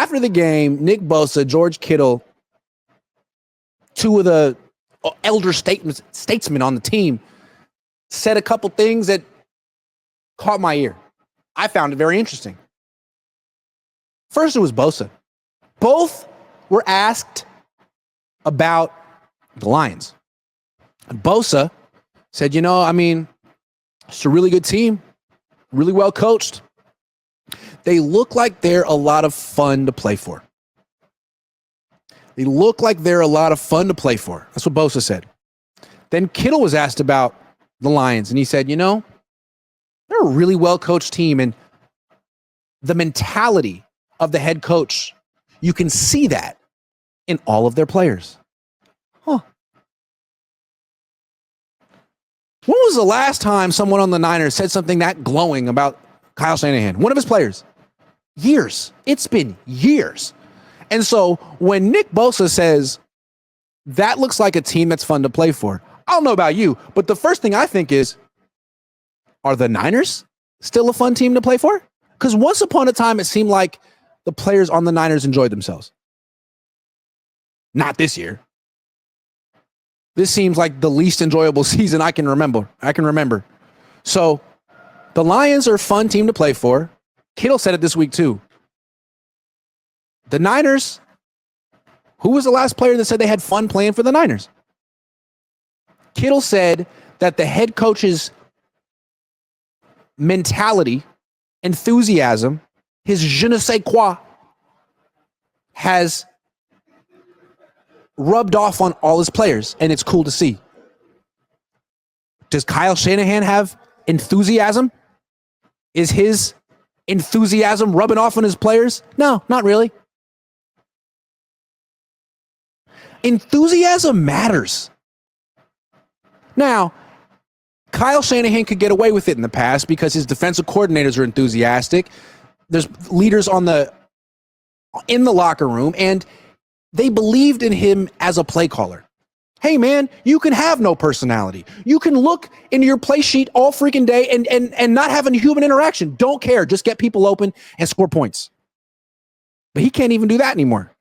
after the game, Nick Bosa, George Kittle, two of the elder statesmen on the team, said a couple things that caught my ear. I found it very interesting. First, it was Bosa. Both were asked about the Lions. And Bosa said, it's a really good team, really well coached. They look like they're a lot of fun to play for. That's what Bosa said. Then Kittle was asked about the Lions, and he said, they're a really well-coached team, and the mentality of the head coach, you can see that in all of their players. Huh. When was the last time someone on the Niners said something that glowing about Kyle Shanahan, one of his players? Years. It's been years. And so when Nick Bosa says, that looks like a team that's fun to play for, I don't know about you, but the first thing I think is, are the Niners still a fun team to play for? Because once upon a time, it seemed like the players on the Niners enjoyed themselves. Not this year. This seems like the least enjoyable season I can remember. So the Lions are a fun team to play for. Kittle said it this week too. The Niners, who was the last player that said they had fun playing for the Niners? Kittle said that the head coach's mentality, enthusiasm, his je ne sais quoi, has rubbed off on all his players, and it's cool to see. Does Kyle Shanahan have enthusiasm? Is his enthusiasm rubbing off on his players? No, not really. Enthusiasm matters. Now, Kyle Shanahan could get away with it in the past because his defensive coordinators are enthusiastic. There's leaders in the locker room, and they believed in him as a play caller. Hey, man, you can have no personality. You can look into your play sheet all freaking day and not have any human interaction. Don't care. Just get people open and score points. But he can't even do that anymore.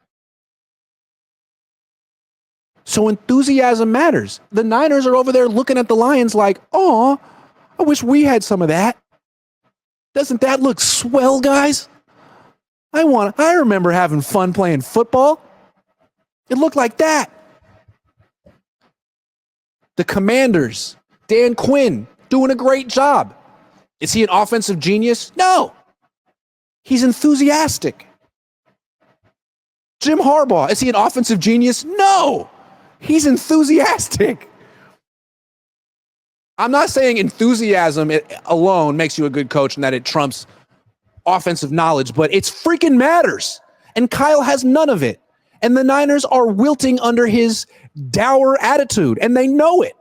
So enthusiasm matters. The Niners are over there looking at the Lions like, oh, I wish we had some of that. Doesn't that look swell, guys? I remember having fun playing football. It looked like that. The Commanders, Dan Quinn, doing a great job. Is he an offensive genius? No. He's enthusiastic. Jim Harbaugh, is he an offensive genius? No. He's enthusiastic. I'm not saying enthusiasm alone makes you a good coach and that it trumps offensive knowledge, but it's freaking matters. And Kyle has none of it. And the Niners are wilting under his dour attitude, and they know it.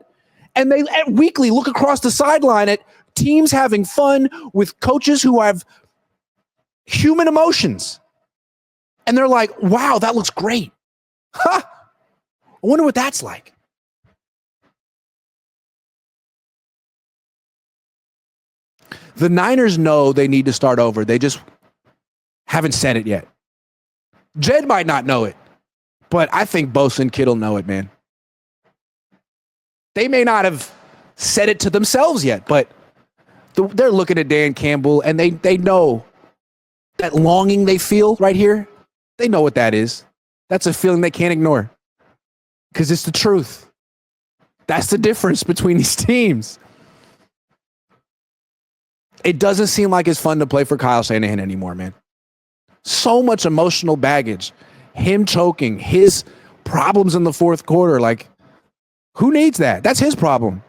And they weekly look across the sideline at teams having fun with coaches who have human emotions. And they're like, wow, that looks great. Ha! I wonder what that's like. The Niners know they need to start over. They just haven't said it yet. Jed might not know it, but I think Bosa and Kittle know it, man. They may not have said it to themselves yet, but they're looking at Dan Campbell, and they know that longing they feel right here. They know what that is. That's a feeling they can't ignore because it's the truth. That's the difference between these teams. It doesn't seem like it's fun to play for Kyle Shanahan anymore, man. So much emotional baggage. Him choking, his problems in the fourth quarter. Like, who needs that? That's his problem.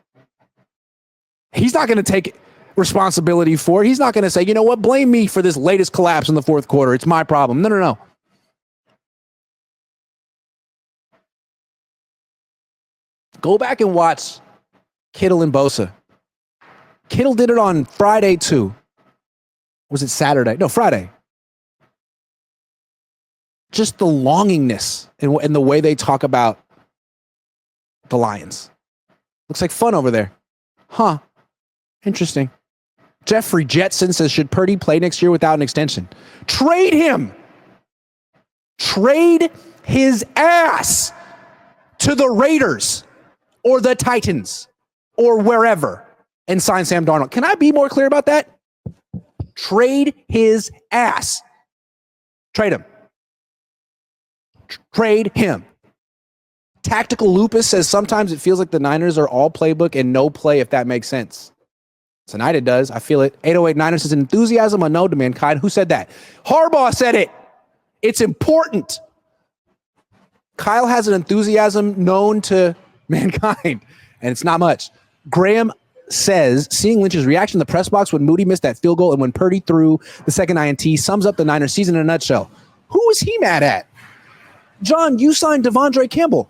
He's not going to take responsibility for it. He's not going to say, you know what, blame me for this latest collapse in the fourth quarter. It's my problem. No. Go back and watch Kittle and Bosa. Kittle did it on Friday too. Was it Saturday? No, Friday. Just the longingness and the way they talk about the Lions. Looks like fun over there. Huh. Interesting. Jeffrey Jetson says, should Purdy play next year without an extension? Trade him. Trade his ass to the Raiders or the Titans or wherever and sign Sam Darnold. Can I be more clear about that? Trade his ass. Trade him. Trade him. Tactical Lupus says sometimes it feels like the Niners are all playbook and no play, if that makes sense. Tonight it does. I feel it. 808 Niners says enthusiasm or no to mankind. Who said that? Harbaugh said it. It's important. Kyle has an enthusiasm known to mankind, and it's not much. Graham says, seeing Lynch's reaction in the press box when Moody missed that field goal and when Purdy threw the second INT sums up the Niners season in a nutshell. Who was he mad at? John, you signed Devondre Campbell.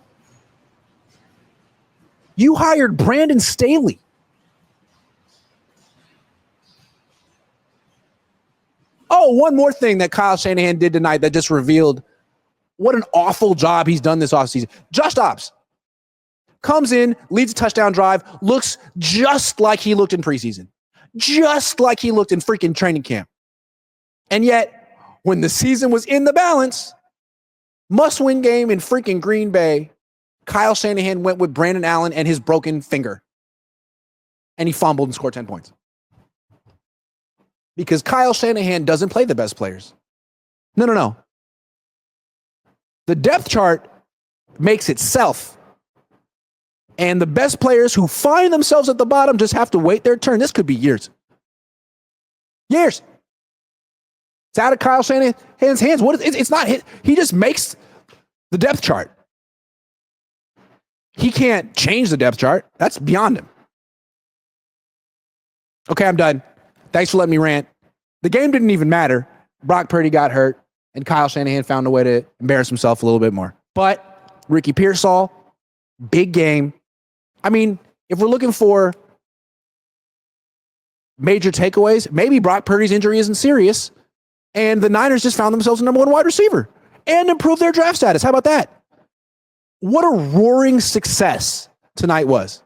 You hired Brandon Staley. Oh, one more thing that Kyle Shanahan did tonight that just revealed what an awful job he's done this offseason. Josh Dobbs comes in, leads a touchdown drive, looks just like he looked in preseason, just like he looked in freaking training camp. And yet, when the season was in the balance, must-win game in freaking Green Bay, Kyle Shanahan went with Brandon Allen and his broken finger. And he fumbled and scored 10 points. Because Kyle Shanahan doesn't play the best players. No. The depth chart makes itself. And the best players who find themselves at the bottom just have to wait their turn. This could be years. Years. It's out of Kyle Shanahan's hands. It's not his. He just makes the depth chart. He can't change the depth chart. That's beyond him. Okay, I'm done. Thanks for letting me rant. The game didn't even matter. Brock Purdy got hurt, and Kyle Shanahan found a way to embarrass himself a little bit more. But Ricky Pearsall, big game. I mean, if we're looking for major takeaways, maybe Brock Purdy's injury isn't serious, and the Niners just found themselves a number one wide receiver and improved their draft status. How about that? What a roaring success tonight was.